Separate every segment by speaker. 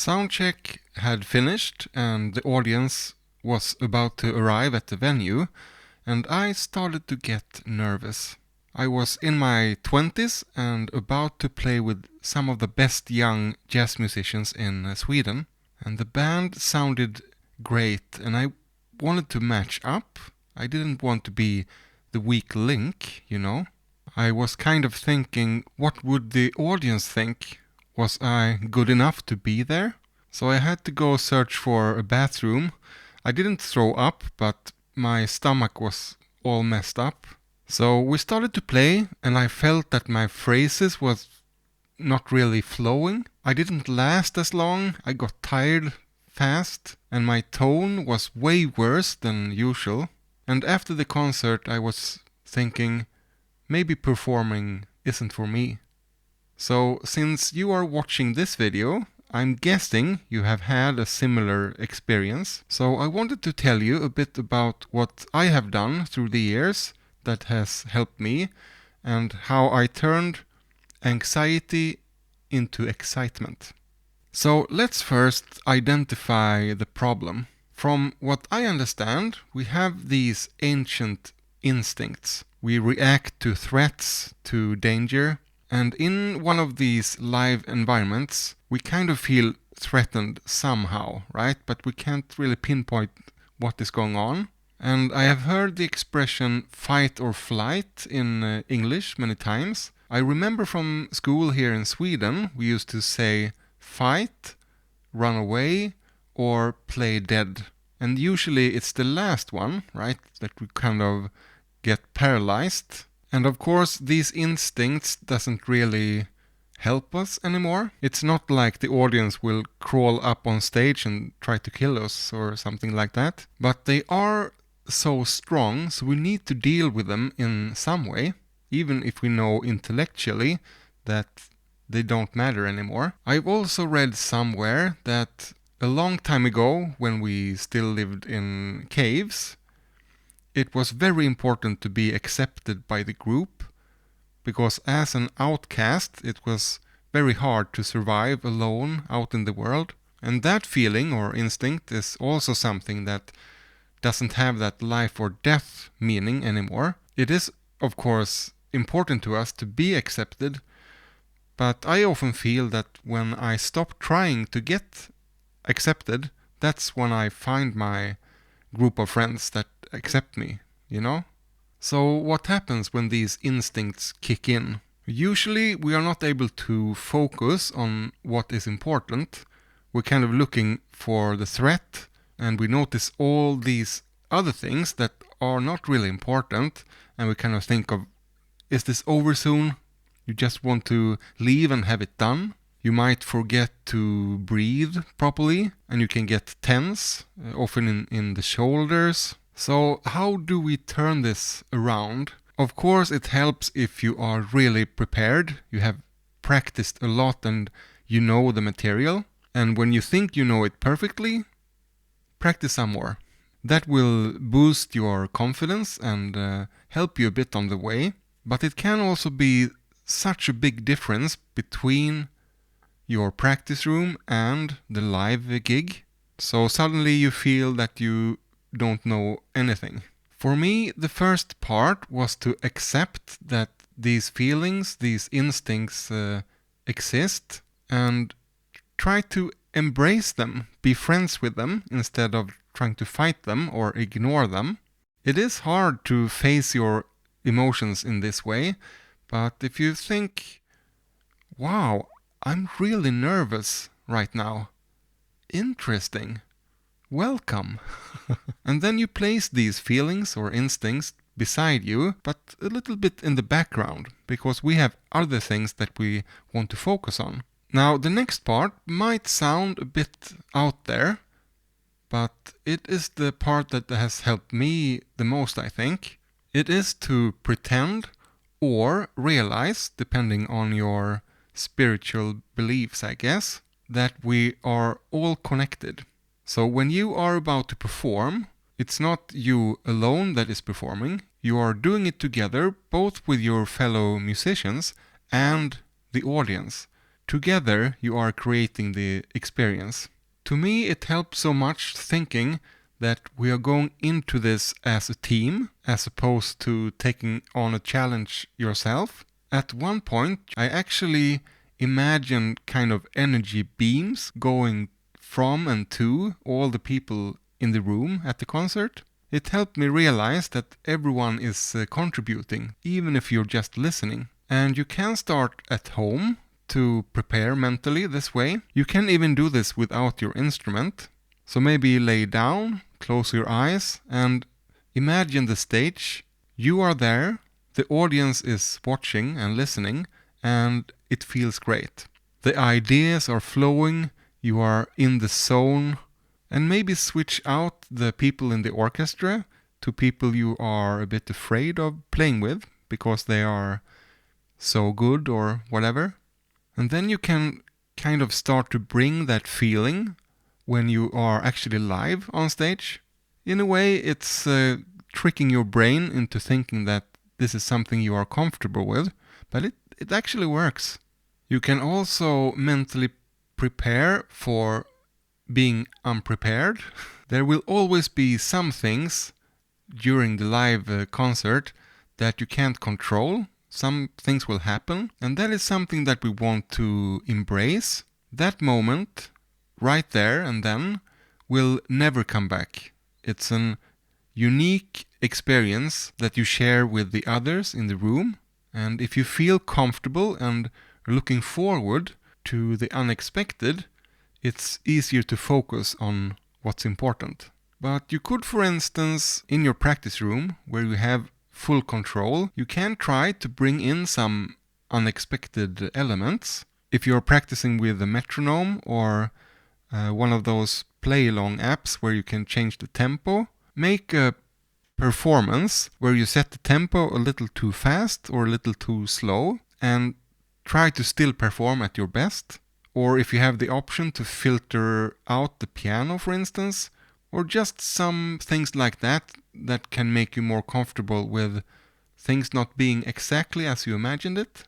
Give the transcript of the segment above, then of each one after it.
Speaker 1: Soundcheck had finished and the audience was about to arrive at the venue, and I started to get nervous. I was in my 20s and about to play with some of the best young jazz musicians in Sweden, and the band sounded great and I wanted to match up. I didn't want to be the weak link, you know. I was kind of thinking, what would the audience think? Was I good enough to be there? So I had to go search for a bathroom. I didn't throw up, but my stomach was all messed up. So we started to play, and I felt that my phrases was not really flowing. I didn't last as long. I got tired fast, and my tone was way worse than usual. And after the concert, I was thinking, maybe performing isn't for me. So since you are watching this video, I'm guessing you have had a similar experience. So I wanted to tell you a bit about what I have done through the years that has helped me and how I turned anxiety into excitement. So let's first identify the problem. From what I understand, we have these ancient instincts. We react to threats, to danger, and in one of these live environments, we kind of feel threatened somehow, right? But we can't really pinpoint what is going on. And I have heard the expression fight or flight in English many times. I remember from school here in Sweden, we used to say fight, run away, or play dead. And usually it's the last one, right, that we kind of get paralyzed. And of course, these instincts doesn't really help us anymore. It's not like the audience will crawl up on stage and try to kill us or something like that. But they are so strong, so we need to deal with them in some way, even if we know intellectually that they don't matter anymore. I've also read somewhere that a long time ago, when we still lived in caves, it was very important to be accepted by the group, because as an outcast it was very hard to survive alone out in the world. And that feeling or instinct is also something that doesn't have that life or death meaning anymore. It is, of course, important to us to be accepted, but I often feel that when I stop trying to get accepted, that's when I find my group of friends that accept me, you know? So what happens when these instincts kick in? Usually we are not able to focus on what is important. We're kind of looking for the threat, and we notice all these other things that are not really important, and we kind of think of, is this over soon? You just want to leave and have it done. You might forget to breathe properly, and you can get tense, often in the shoulders. So how do we turn this around? Of course, it helps if you are really prepared. You have practiced a lot and you know the material. And when you think you know it perfectly, practice some more. That will boost your confidence and help you a bit on the way. But it can also be such a big difference between your practice room and the live gig. So suddenly you feel that you don't know anything. For me, the first part was to accept that these feelings, these instincts exist, and try to embrace them, be friends with them instead of trying to fight them or ignore them. It is hard to face your emotions in this way, but if you think, wow, I'm really nervous right now. Interesting. Welcome. And then you place these feelings or instincts beside you, but a little bit in the background, because we have other things that we want to focus on. Now, the next part might sound a bit out there, but it is the part that has helped me the most, I think. It is to pretend or realize, depending on your spiritual beliefs, I guess, that we are all connected. So when you are about to perform, it's not you alone that is performing. You are doing it together, both with your fellow musicians and the audience. together you are creating the experience. To me, it helps so much thinking that we are going into this as a team as opposed to taking on a challenge yourself. At one point, I actually imagined kind of energy beams going from and to all the people in the room at the concert. It helped me realize that everyone is contributing, even if you're just listening. And you can start at home to prepare mentally this way. You can even do this without your instrument. So maybe lay down, close your eyes, and imagine the stage. You are there, the audience is watching and listening, and it feels great. The ideas are flowing, you are in the zone, and maybe switch out the people in the orchestra to people you are a bit afraid of playing with because they are so good or whatever. And then you can kind of start to bring that feeling when you are actually live on stage. In a way, it's tricking your brain into thinking that this is something you are comfortable with, but it actually works. You can also mentally prepare for being unprepared. There will always be some things during the live concert that you can't control. Some things will happen, and that is something that we want to embrace. That moment, right there and then, will never come back. It's an unique experience that you share with the others in the room, and if you feel comfortable and looking forward to the unexpected, it's easier to focus on what's important. But you could, for instance, in your practice room, where you have full control, you can try to bring in some unexpected elements. If you're practicing with a metronome or one of those play-along apps where you can change the tempo, make a performance where you set the tempo a little too fast or a little too slow and try to still perform at your best. Or if you have the option to filter out the piano, for instance, or just some things like that that can make you more comfortable with things not being exactly as you imagined it.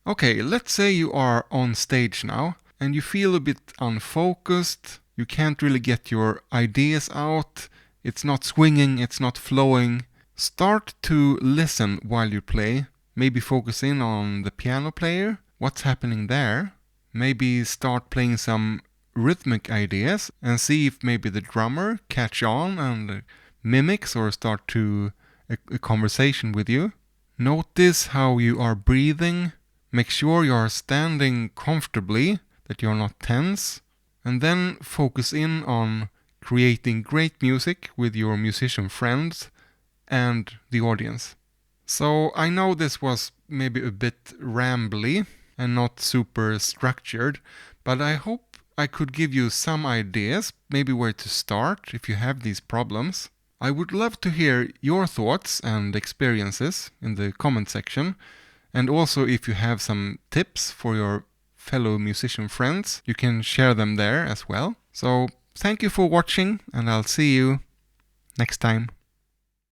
Speaker 1: Okay, let's say you are on stage now and you feel a bit unfocused, you can't really get your ideas out, it's not swinging, it's not flowing. Start to listen while you play, maybe focus in on the piano player, what's happening there. Maybe start playing some rhythmic ideas and see if maybe the drummer catch on and mimics or start to a conversation with you. Notice how you are breathing. Make sure you are standing comfortably, that you're not tense. And then focus in on creating great music with your musician friends and the audience. So I know this was maybe a bit rambly and not super structured, but I hope I could give you some ideas, maybe where to start if you have these problems. I would love to hear your thoughts and experiences in the comment section, and also if you have some tips for your fellow musician friends, you can share them there as well. So thank you for watching, and I'll see you next time.